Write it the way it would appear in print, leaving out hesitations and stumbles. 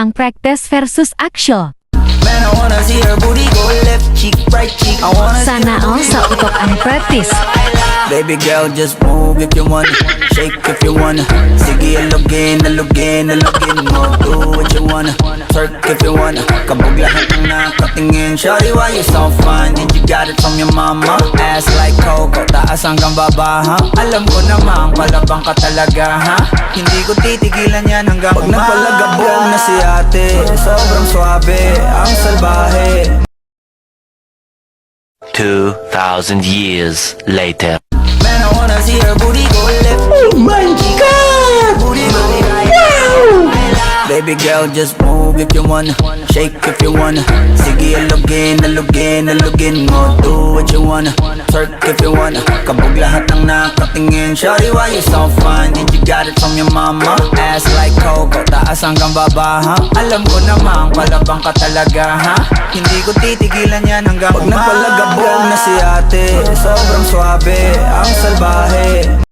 ang practice versus action. Man, I wanna see her booty go left cheek, right cheek. I wanna see Sana all sa utok ang practice. Baby girl, just move if you wanna, shake if you wanna. Sige, alugin mo. Do what you wanna, twerk if you wanna. Kabog lahat ng nakatingin. Shawty, why you so fine? Did you got it from your mama? Ass like Coco, taas hanggang baba, ha? Alam ko naman, palabang ka talaga, ha? Hindi ko titigilan yan hanggang pag napalagabog na si ate. Sobrang swabe, ang salbahe. 2,000 years later. Man, I wanna see her booty go left. Oh my God! Booty go right. Wow! Baby girl, just move if you wanna, shake if you wanna. Sige, alugin mo. Do what you wanna, twerk if you wanna. Kabog lahat ng nakatingin. Shawty, why you so fine? Did you got it from your mama? Ass like Coco, taas hanggang baba, ha? Alam ko naman, palabang ka talaga, ha? Hindi ko titigilan yan hanggang pag napalagabog na si ate. Sobrang swabe, ang salbahe.